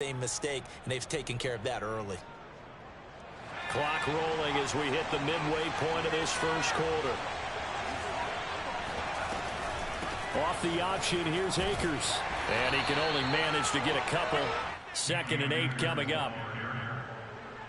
same mistake, and they've taken care of that early. Clock rolling as we hit the midway point of this first quarter. Off the option, here's Akers. And he can only manage to get a couple. 2nd and 8 coming up.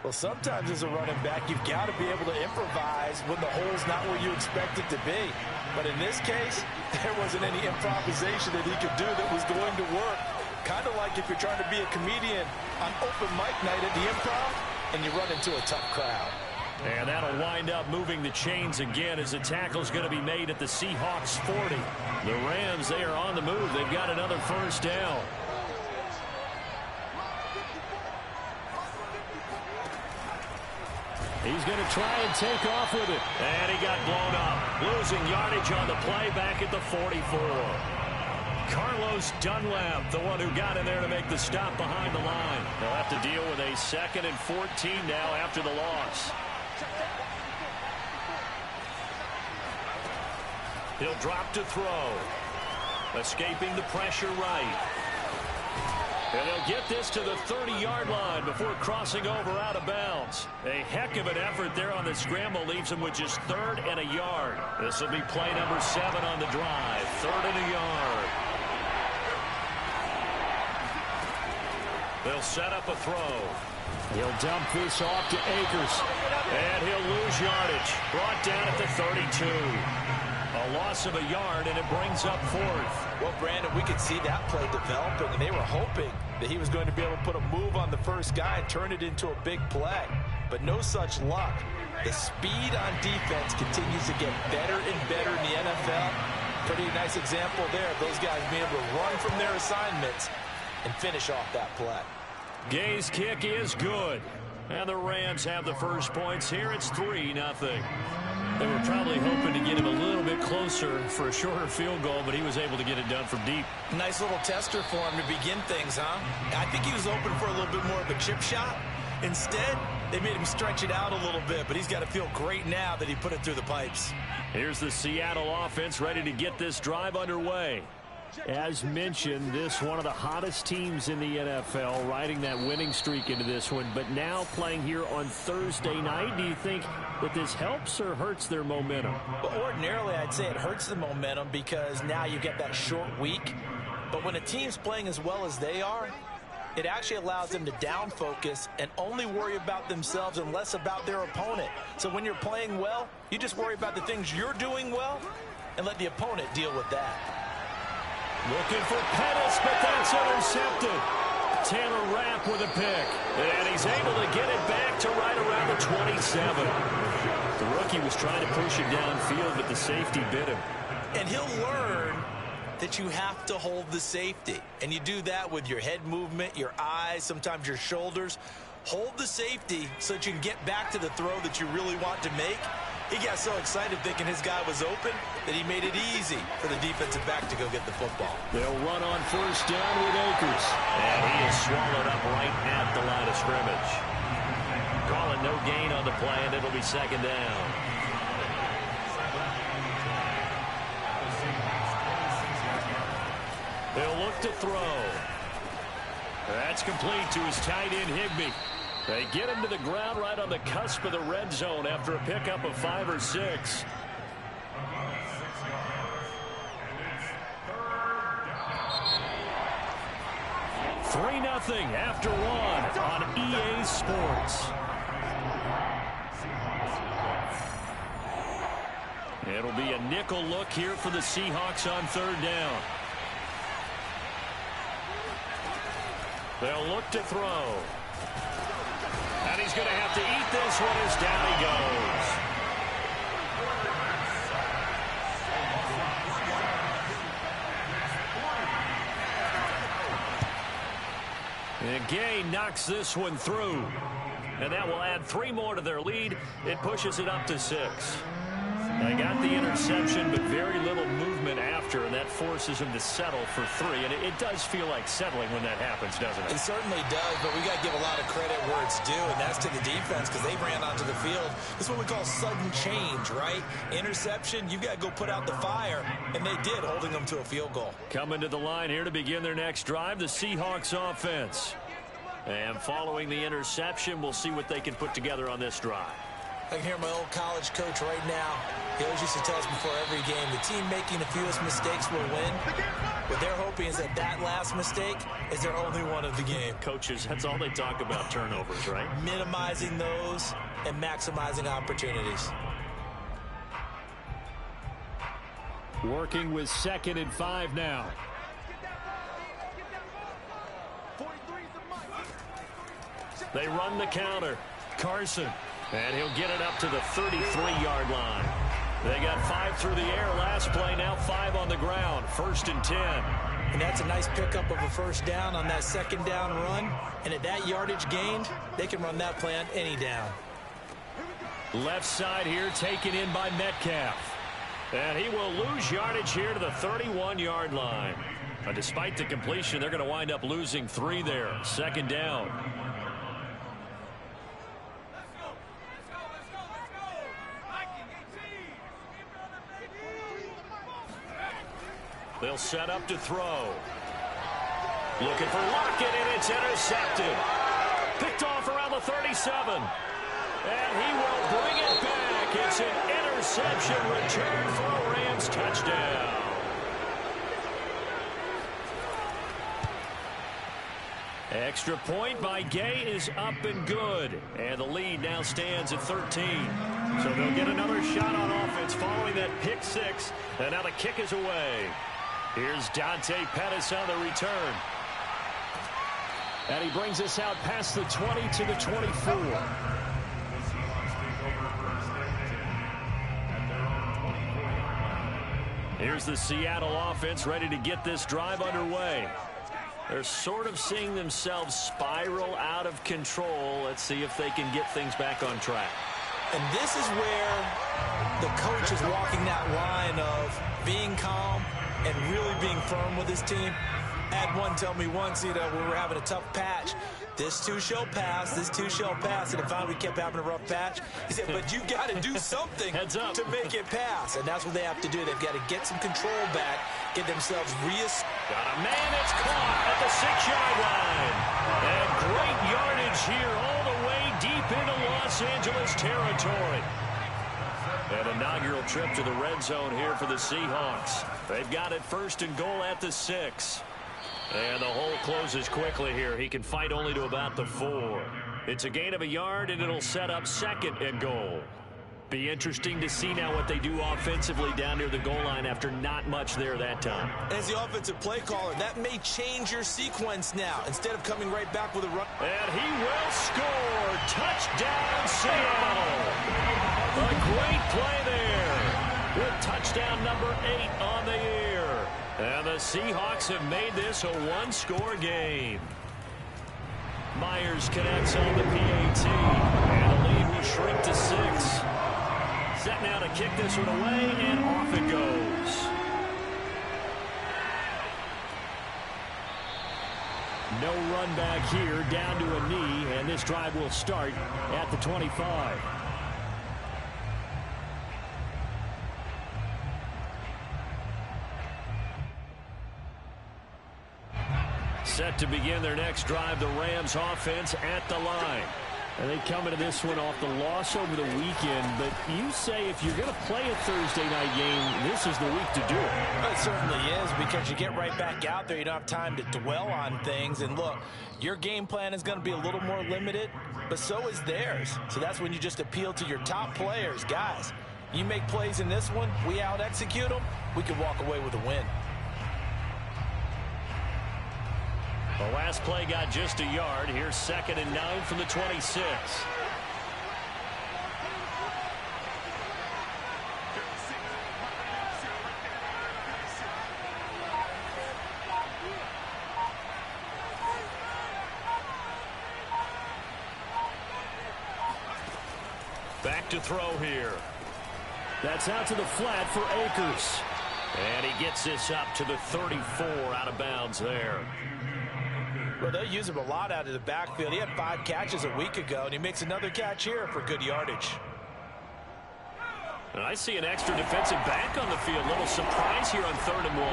Well, sometimes as a running back, you've got to be able to improvise when the hole's not where you expect it to be. But in this case, there wasn't any improvisation that he could do that was going to work. Kind of like if you're trying to be a comedian on open mic night at the Improv and you run into a tough crowd. And that'll wind up moving the chains again as the tackle's going to be made at the Seahawks 40. The Rams, they are on the move. They've got another first down. He's going to try and take off with it. And he got blown up. Losing yardage on the play back at the 44. Carlos Dunlap, the one who got in there to make the stop behind the line. They'll have to deal with a 2nd and 14 now after the loss. He'll drop to throw. Escaping the pressure right. And they'll get this to the 30-yard line before crossing over out of bounds. A heck of an effort there on the scramble leaves him with just 3rd and a yard. This will be play number 7 on the drive. 3rd and a yard. They'll set up a throw. He'll dump this off to Akers. And he'll lose yardage. Brought down at the 32. A loss of a yard, and it brings up 4th. Well, Brandon, we could see that play developing, and they were hoping that he was going to be able to put a move on the first guy and turn it into a big play. But no such luck. The speed on defense continues to get better and better in the NFL. Pretty nice example there of those guys being able to run from their assignments and finish off that play. Gay's kick is good. And the Rams have the first points here. It's 3-0. They were probably hoping to get him a little bit closer for a shorter field goal, but he was able to get it done from deep. Nice little tester for him to begin things, huh? I think he was open for a little bit more of a chip shot. Instead, they made him stretch it out a little bit, but he's got to feel great now that he put it through the pipes. Here's the Seattle offense ready to get this drive underway. As mentioned, this one of the hottest teams in the NFL, riding that winning streak into this one, but now playing here on Thursday night. Do you think that this helps or hurts their momentum? Well, ordinarily, I'd say it hurts the momentum because now you get that short week. But when a team's playing as well as they are, it actually allows them to down focus and only worry about themselves and less about their opponent. So when you're playing well, you just worry about the things you're doing well and let the opponent deal with that. Looking for Pettis, but that's intercepted. Taylor Rapp with a pick. And he's able to get it back to right around the 27. The rookie was trying to push it downfield, but the safety bit him. And he'll learn that you have to hold the safety. And you do that with your head movement, your eyes, sometimes your shoulders. Hold the safety so that you can get back to the throw that you really want to make. He got so excited thinking his guy was open that he made it easy for the defensive back to go get the football. They'll run on first down with Akers. And he is swallowed up right at the line of scrimmage. Calling no gain on the play, and it'll be 2nd down. They'll look to throw. That's complete to his tight end, Higbee. They get him to the ground right on the cusp of the red zone after a pickup of 5 or 6. Three 0 after one on EA Sports. It'll be a nickel look here for the Seahawks on 3rd down. They'll look to throw. And he's going to have to eat this one as down he goes. And Gay knocks this one through. And that will add 3 more to their lead. It pushes it up to 6. They got the interception, but very little movement after, and that forces him to settle for 3. And it does feel like settling when that happens, doesn't it? It certainly does, but we got to give a lot of credit where it's due, and that's to the defense because they ran onto the field. This is what we call sudden change, right? Interception, you got to go put out the fire, and they did, holding them to a field goal. Coming to the line here to begin their next drive, the Seahawks offense. And following the interception, we'll see what they can put together on this drive. I can hear my old college coach right now. He always used to tell us before every game, the team making the fewest mistakes will win. What they're hoping is that that last mistake is their only one of the game. Coaches, that's all they talk about, turnovers, right? Minimizing those and maximizing opportunities. Working with 2nd and 5 now. They run the counter. Carson. And he'll get it up to the 33-yard line. They got 5 through the air last play, now 5 on the ground. 1st and 10. And that's a nice pickup of a first down on that 2nd down run. And at that yardage gained, they can run that play on any down. Left side here taken in by Metcalf. And he will lose yardage here to the 31-yard line. Despite the completion, they're going to wind up losing 3 there. 2nd down. They'll set up to throw. Looking for Lockett, and it's intercepted. Picked off around the 37. And he will bring it back. It's an interception return for a Rams touchdown. Extra point by Gay is up and good. And the lead now stands at 13. So they'll get another shot on offense following that pick 6. And now the kick is away. Here's Dante Pettis on the return. And he brings us out past the 20 to the 24. Here's the Seattle offense ready to get this drive underway. They're sort of seeing themselves spiral out of control. Let's see if they can get things back on track. And this is where the coach is walking that line of being calm and really being firm with his team. I had one tell me once, when we were having a tough patch, this too shall pass, this too shall pass. And finally we kept having a rough patch. He said, but you got to do something to make it pass. And that's what they have to do. They've got to get some control back, get themselves Got a man that's caught at the 6-yard line. And great yardage here all the way deep into Los Angeles territory. An inaugural trip to the red zone here for the Seahawks. They've got it 1st and goal at the 6. And the hole closes quickly here. He can fight only to about the 4. It's a gain of a yard, and it'll set up 2nd and goal. Be interesting to see now what they do offensively down near the goal line after not much there that time. As the offensive play caller, that may change your sequence now. Instead of coming right back with a run. And he will score. Touchdown, Seattle. A great play there. With touchdown number 8 on the year. And the Seahawks have made this a 1-score game. Myers connects on the PAT. And the lead will shrink to 6. Set now to kick this one away, and off it goes. No run back here, down to a knee, and this drive will start at the 25. Set to begin their next drive, the Rams offense at the line. And they come into this one off the loss over the weekend, but you say if you're going to play a Thursday night game, this is the week to do it. It certainly is, because you get right back out there. You don't have time to dwell on things. And look, your game plan is going to be a little more limited, but so is theirs. So that's when you just appeal to your top players. Guys, you make plays in this one, we out-execute them, we can walk away with a win. The last play got just a yard. Here's 2nd and 9 from the 26. Back to throw here. That's out to the flat for Akers. And he gets this up to the 34, out of bounds there. Well, they'll use him a lot out of the backfield. He had 5 catches a week ago, and he makes another catch here for good yardage. And I see an extra defensive back on the field. Little surprise here on 3rd and 1.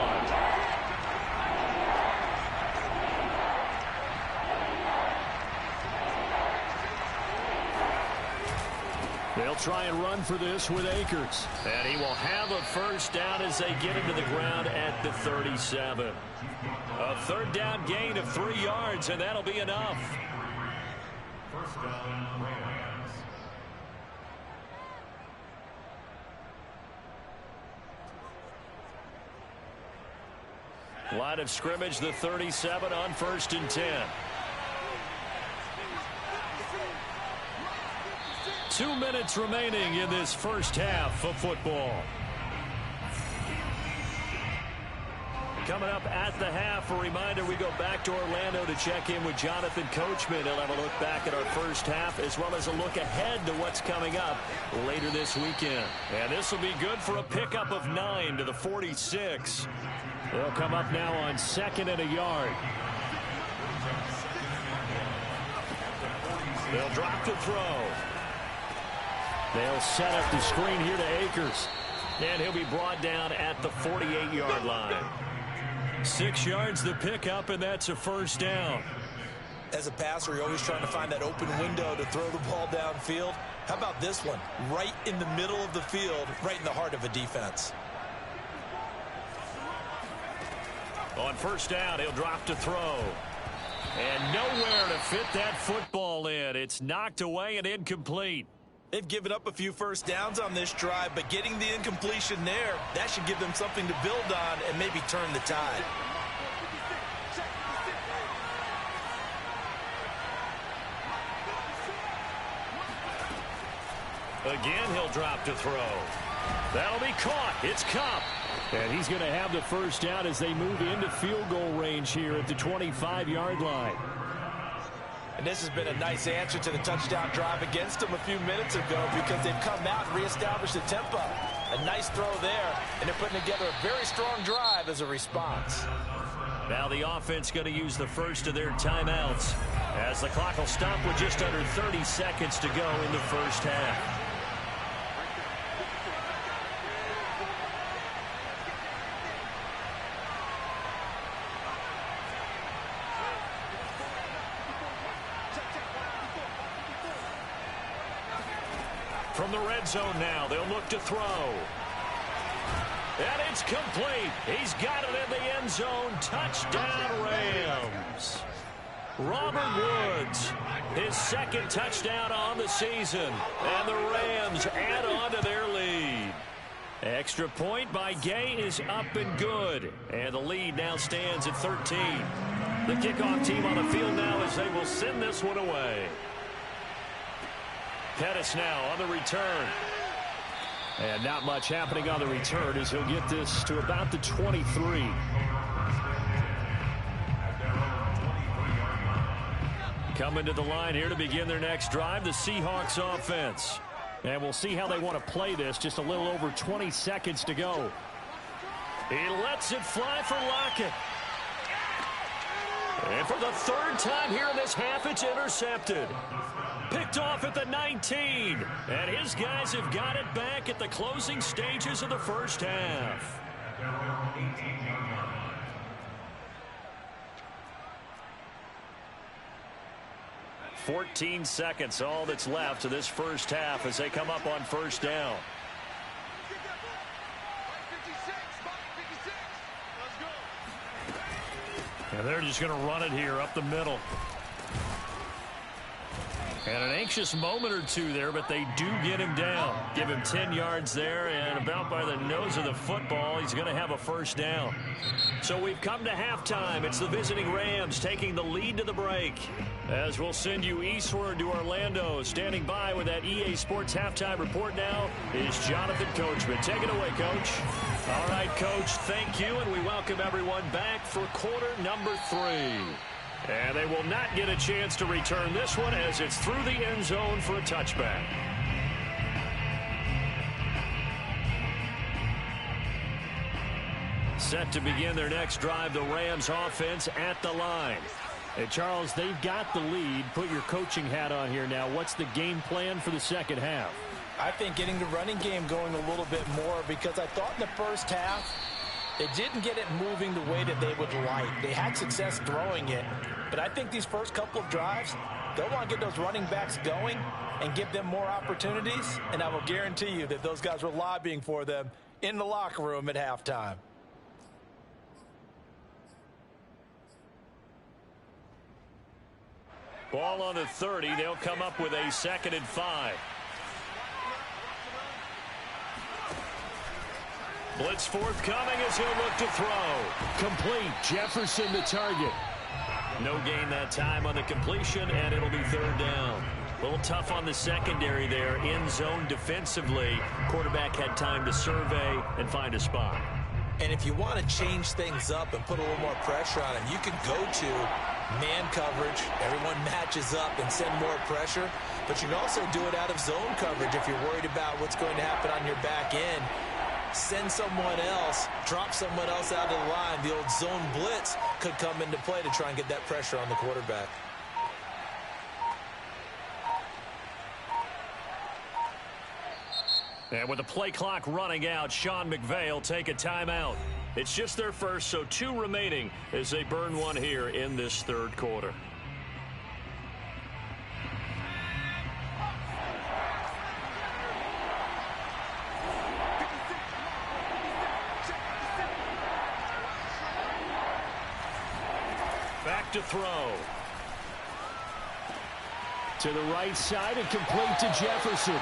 They'll try and run for this with Akers. And he will have a first down as they get into the ground at the 37. A third down gain of 3 yards, and that'll be enough. First down, Rams. Line of scrimmage, the 37 on 1st and 10. 2 minutes remaining in this first half of football. Coming up at the half, a reminder, we go back to Orlando to check in with Jonathan Coachman. He'll have a look back at our first half as well as a look ahead to what's coming up later this weekend. And this will be good for a pickup of 9 to the 46. They'll come up now on 2nd and a yard. They'll drop the throw. They'll set up the screen here to Akers. And he'll be brought down at the 48-yard line. 6 yards the pickup, and that's a first down. As a passer, you're always trying to find that open window to throw the ball downfield. How about this one? Right in the middle of the field, right in the heart of a defense. On first down, he'll drop to throw. And nowhere to fit that football in. It's knocked away and incomplete. They've given up a few first downs on this drive, but getting the incompletion there, that should give them something to build on and maybe turn the tide. Again, he'll drop to throw. That'll be caught. It's Cup. And he's going to have the first down as they move into field goal range here at the 25-yard line. And this has been a nice answer to the touchdown drive against them a few minutes ago because they've come out and reestablished the tempo. A nice throw there, and they're putting together a very strong drive as a response. Now the offense going to use the first of their timeouts as the clock will stop with just under 30 seconds to go in the first half. From the red zone now, they'll look to throw. And it's complete. He's got it in the end zone. Touchdown, Rams. Robert Woods, his second touchdown on the season. And the Rams add on to their lead. Extra point by Gay is up and good. And the lead now stands at 13. The kickoff team on the field now as they will send this one away. Pettis now on the return. And not much happening on the return as he'll get this to about the 23. Coming to the line here to begin their next drive, the Seahawks offense. And we'll see how they want to play this. Just a little over 20 seconds to go. He lets it fly for Lockett. And for the third time here in this half, it's intercepted. Picked off at the 19. And his guys have got it back at the closing stages of the first half. 14 seconds, all that's left of this first half as they come up on first down. And they're just going to run it here up the middle. And an anxious moment or two there, but they do get him down. Give him 10 yards there, and about by the nose of the football, he's going to have a first down. So we've come to halftime. It's the visiting Rams taking the lead to the break. As we'll send you eastward to Orlando. Standing by with that EA Sports halftime report now is Jonathan Coachman. Take it away, Coach. All right, Coach, thank you, and we welcome everyone back for quarter number 3. And they will not get a chance to return this one as it's through the end zone for a touchback. Set to begin their next drive, the Rams offense at the line. Hey, Charles, they've got the lead. Put your coaching hat on here now. What's the game plan for the second half? I think getting the running game going a little bit more because I thought in the first half, they didn't get it moving the way that they would like. They had success throwing it, But I think these first couple of drives, they'll want to get those running backs going and give them more opportunities, and I will guarantee you that those guys were lobbying for them in the locker room at halftime. Ball on the 30. They'll come up with a 2nd and 5. Blitz forthcoming as he'll look to throw. Complete. Jefferson the target. No gain that time on the completion, and it'll be 3rd down. A little tough on the secondary there. In zone defensively. Quarterback had time to survey and find a spot. And if you want to change things up and put a little more pressure on him, you can go to man coverage. Everyone matches up and send more pressure. But you can also do it out of zone coverage if you're worried about what's going to happen on your back end. Send someone else, drop someone else out of the line. The old zone blitz could come into play to try and get that pressure on the quarterback. And with the play clock running out, Sean McVay will take a timeout. It's just their first, so 2 remaining as they burn one here in this 3rd quarter. Back to throw. To the right side and complete to Jefferson.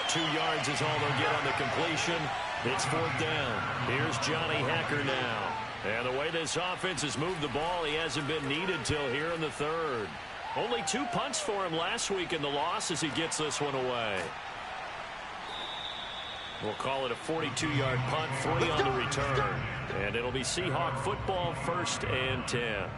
2 yards is all they'll get on the completion. It's 4th down. Here's Johnny Hecker now. And the way this offense has moved the ball, he hasn't been needed till here in the 3rd. Only 2 punts for him last week in the loss as he gets this one away. We'll call it a 42-yard punt, 3 on the return. And it'll be Seahawk football, 1st and 10.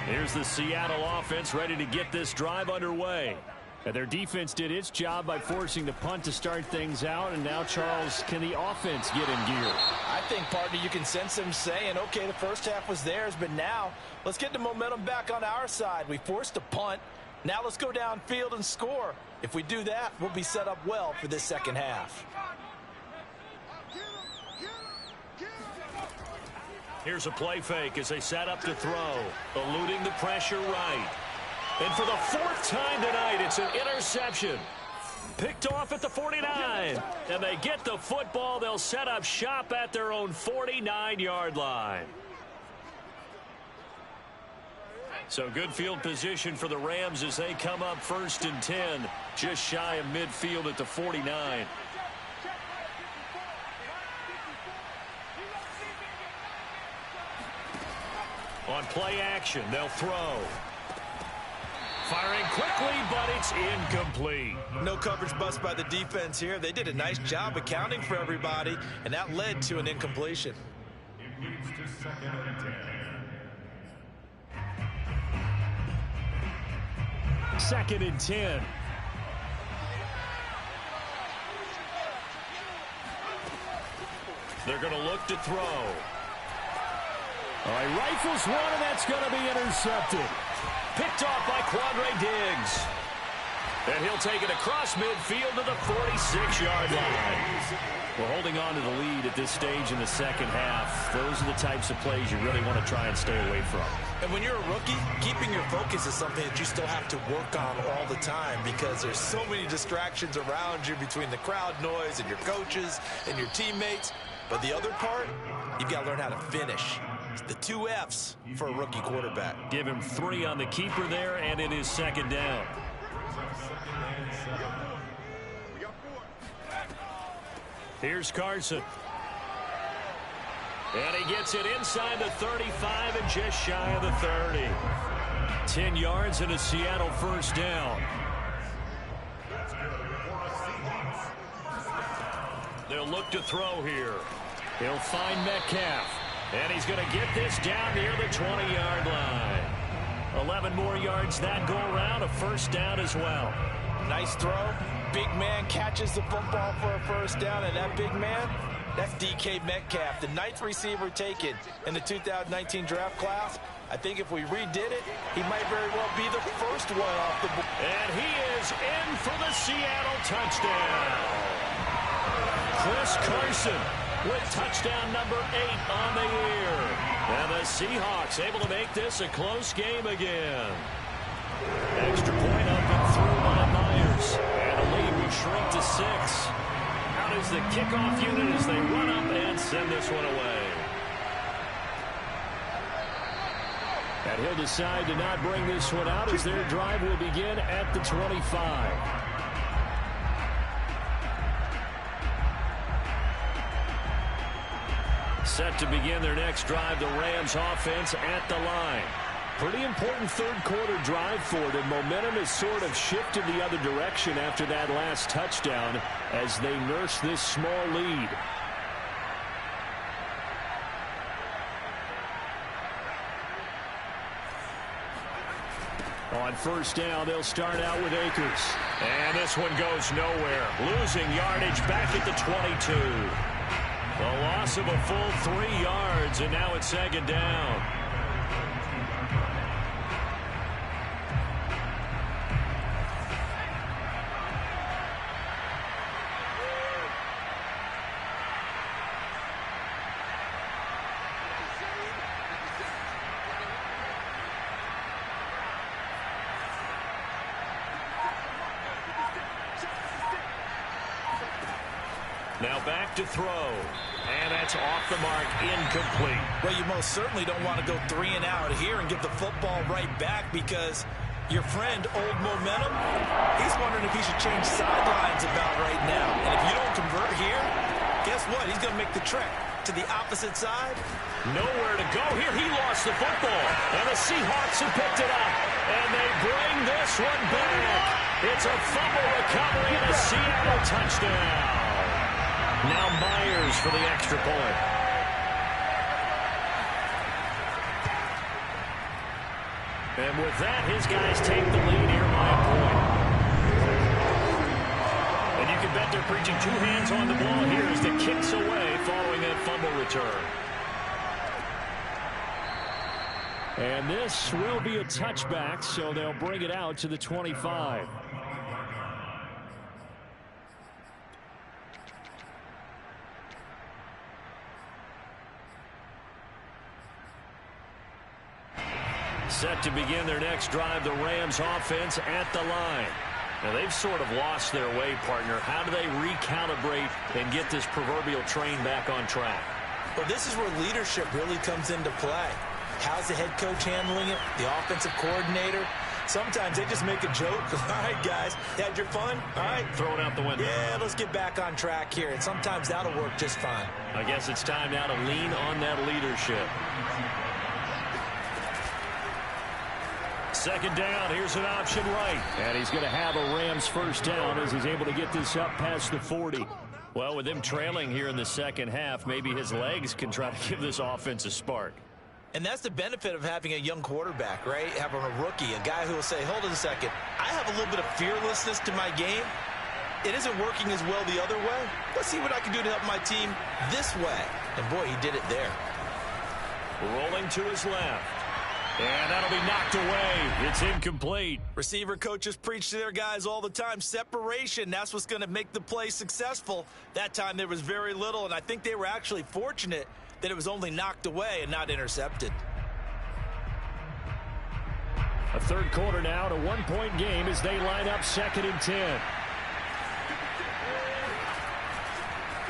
Here's the Seattle offense ready to get this drive underway. And their defense did its job by forcing the punt to start things out. And now, Charles, can the offense get in gear? I think, partner, you can sense them saying, okay, the first half was theirs, but now let's get the momentum back on our side. We forced a punt. Now let's go downfield and score. If we do that, we'll be set up well for this 2nd half. Here's a play fake as they set up to throw. Eluding the pressure right. And for the 4th time tonight, it's an interception. Picked off at the 49. And they get the football. They'll set up shop at their own 49-yard line. So good field position for the Rams as they come up 1st and 10. Just shy of midfield at the 49. On play action, they'll throw. Firing quickly, but it's incomplete. No coverage bust by the defense here. They did a nice job accounting for everybody, and that led to an incompletion. It leads to 2nd and 10. 2nd and 10. They're going to look to throw. All right, rifles one, and that's going to be intercepted. Picked off by Quandre Diggs. And he'll take it across midfield to the 46-yard line. We're holding on to the lead at this stage in the 2nd half. Those are the types of plays you really want to try and stay away from. And when you're a rookie, keeping your focus is something that you still have to work on all the time because there's so many distractions around you between the crowd noise and your coaches and your teammates. But the other part, you've got to learn how to finish. It's the 2 F's for a rookie quarterback. Give him 3 on the keeper there, and it is 2nd down. Here's Carson. And he gets it inside the 35 and just shy of the 30. 10 yards and a Seattle 1st down. They'll look to throw here. He'll find Metcalf. And he's going to get this down near the 20-yard line. 11 more yards that go around, a 1st down as well. Nice throw. Big man catches the football for a 1st down, and that big man, that's DK Metcalf, the 9th receiver taken in the 2019 draft class. I think if we redid it, he might very well be the first one off the board. And he is in for the Seattle touchdown. Chris Carson with touchdown number 8 on the year. And the Seahawks able to make this a close game again. Extra point up and through by Myers. And the lead will shrink to 6. Out is the kickoff unit as they run up and send this one away. And he'll decide to not bring this one out as their drive will begin at the 25. Set to begin their next drive, the Rams offense at the line. Pretty important third-quarter drive for them. Momentum has sort of shifted the other direction after that last touchdown as they nurse this small lead. On first down, they'll start out with Akers. And this one goes nowhere. Losing yardage back at the 22. The loss of a full 3 yards, and now it's second down. Now back to throw. And that's off the mark, incomplete. Well, you most certainly don't want to go 3 and out here and give the football right back because your friend, Old Momentum, he's wondering if he should change sidelines about right now. And if you don't convert here, guess what? He's going to make the trek to the opposite side. Nowhere to go here. He lost the football. And the Seahawks have picked it up. And they bring this one back. It's a fumble recovery and a Seattle touchdown. Now Myers for the extra point. And with that, his guys take the lead here by a point. And you can bet they're preaching 2 hands on the ball here as the kick's away following that fumble return. And this will be a touchback, so they'll bring it out to the 25. Set to begin their next drive, the Rams offense at the line. Now, they've sort of lost their way, partner. How do they recalibrate and get this proverbial train back on track? Well, this is where leadership really comes into play. How's the head coach handling it? The offensive coordinator? Sometimes they just make a joke. All right, guys, had your fun? All right. Throw it out the window. Yeah, let's get back on track here. And sometimes that'll work just fine. I guess it's time now to lean on that leadership. Second down, here's an option right. And he's going to have a Rams first down as he's able to get this up past the 40. Well, with him trailing here in the second half, maybe his legs can try to give this offense a spark. And that's the benefit of having a young quarterback, right? Having a rookie, a guy who will say, hold on a second, I have a little bit of fearlessness to my game. It isn't working as well the other way. Let's see what I can do to help my team this way. And boy, he did it there. Rolling to his left. And that'll be knocked away. It's incomplete. Receiver coaches preach to their guys all the time. Separation, that's what's going to make the play successful. That time there was very little, and I think they were actually fortunate that it was only knocked away and not intercepted. A third quarter now, to 1-point game as they line up 2nd and 10.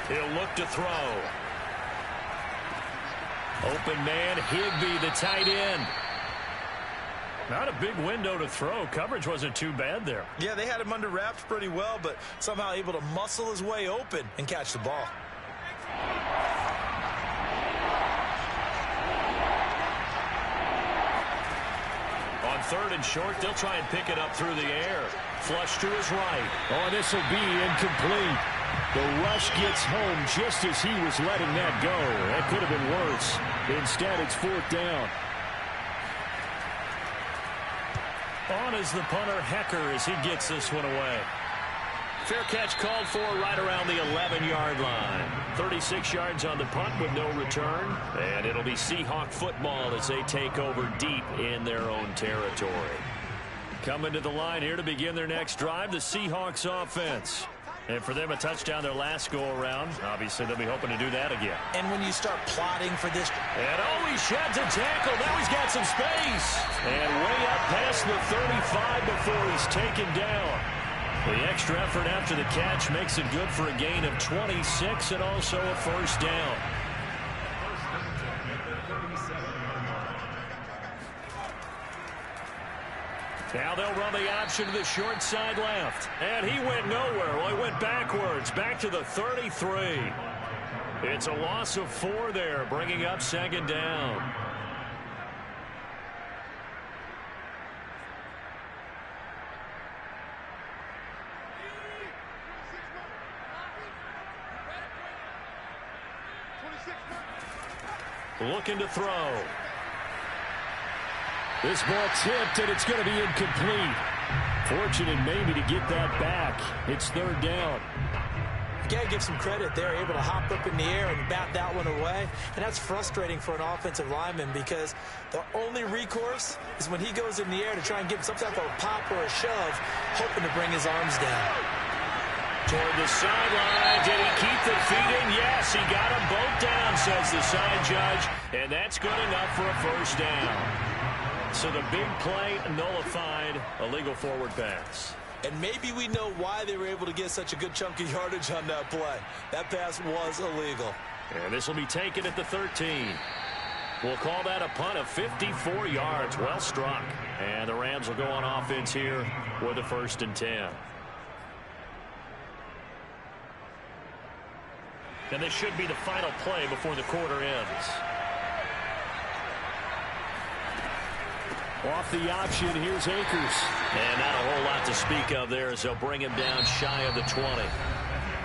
He'll look to throw. Open man, Higbee, the tight end. Not a big window to throw. Coverage wasn't too bad there. Yeah, they had him under wraps pretty well, but somehow able to muscle his way open and catch the ball. On 3rd and short, they'll try and pick it up through the air. Flush to his right. Oh, this will be incomplete. The rush gets home just as he was letting that go. That could have been worse. Instead, it's 4th down. On is the punter, Hecker, as he gets this one away. Fair catch called for right around the 11-yard line. 36 yards on the punt with no return. And it'll be Seahawk football as they take over deep in their own territory. Coming to the line here to begin their next drive, the Seahawks offense. And for them, a touchdown their last go-around. Obviously, they'll be hoping to do that again. And when you start plotting for this... And he sheds a tackle. Now he's got some space. And way up past the 35 before he's taken down. The extra effort after the catch makes it good for a gain of 26 and also a first down. Now they'll run the option to the short side left. And he went nowhere. Well, he went backwards, back to the 33. It's a loss of 4 there, bringing up second down. Looking to throw. This ball tipped, and it's going to be incomplete. Fortunate maybe to get that back. It's third down. You got to give some credit. They're able to hop up in the air and bat that one away. And that's frustrating for an offensive lineman because the only recourse is when he goes in the air to try and give some type of a pop or a shove, hoping to bring his arms down. Toward the sideline. Did he keep the feet in? Yes, he got them both down, says the side judge. And that's good enough for a first down. So the big play nullified, a legal forward pass. And maybe we know why they were able to get such a good chunk of yardage on that play. That pass was illegal. And this will be taken at the 13. We'll call that a punt of 54 yards. Well struck. And the Rams will go on offense here with a 1st and 10. And this should be the final play before the quarter ends. Off the option, here's Akers. And not a whole lot to speak of there as they'll bring him down shy of the 20.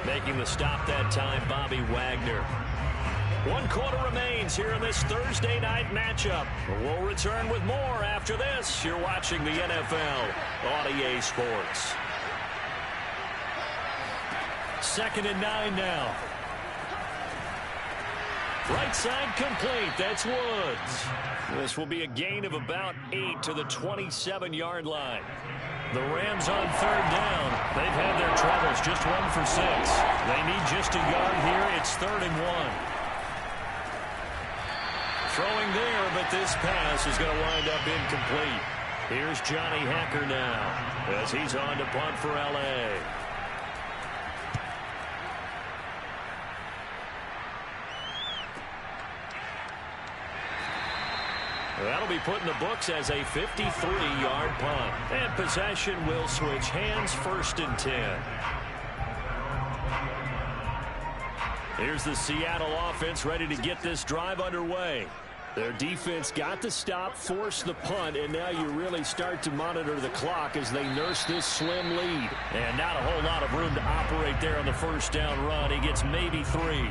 Making the stop that time, Bobby Wagner. 1 quarter remains here in this Thursday night matchup. We'll return with more after this. You're watching the NFL on EA Sports. 2nd and 9 now. Right side complete. That's Woods. This will be a gain of about 8 to the 27-yard line. The Rams on 3rd down. They've had their troubles. Just 1 for 6. They need just a yard here. It's 3rd and 1. Throwing there, but this pass is going to wind up incomplete. Here's Johnny Hacker now as he's on to punt for L.A. That'll be put in the books as a 53-yard punt. And possession will switch hands, 1st and 10. Here's the Seattle offense ready to get this drive underway. Their defense got the stop, forced the punt, and now you really start to monitor the clock as they nurse this slim lead. And not a whole lot of room to operate there on the 1st down run. He gets maybe 3.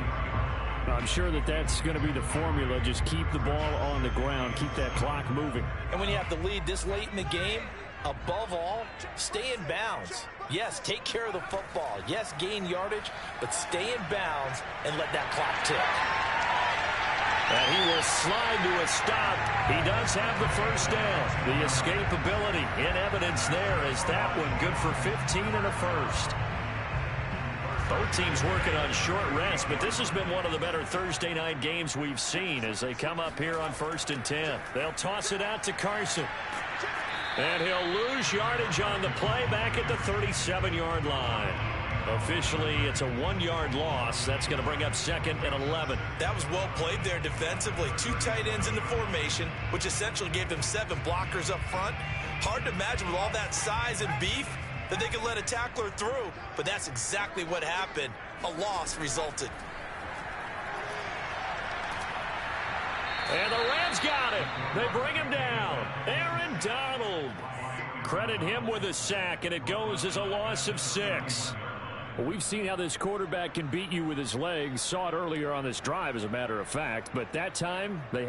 I'm sure that's going to be the formula. Just keep the ball on the ground. Keep that clock moving. And when you have the lead this late in the game, above all, stay in bounds. Yes, take care of the football. Yes, gain yardage, but stay in bounds and let that clock tick. And he will slide to a stop. He does have the 1st down. The escapability in evidence there is that one good for 15 and a 1st. Both teams working on short rest, but this has been one of the better Thursday night games we've seen as they come up here on 1st and 10. They'll toss it out to Carson. And he'll lose yardage on the play back at the 37-yard line. Officially, it's a 1-yard loss. That's going to bring up 2nd and 11. That was well played there defensively. 2 tight ends in the formation, which essentially gave them 7 blockers up front. Hard to imagine with all that size and beef that they could let a tackler through, but that's exactly what happened. A loss resulted. And the Rams got it. They bring him down. Aaron Donald. Credit him with a sack, and it goes as a loss of 6. Well, we've seen how this quarterback can beat you with his legs. Saw it earlier on this drive, as a matter of fact, but that time they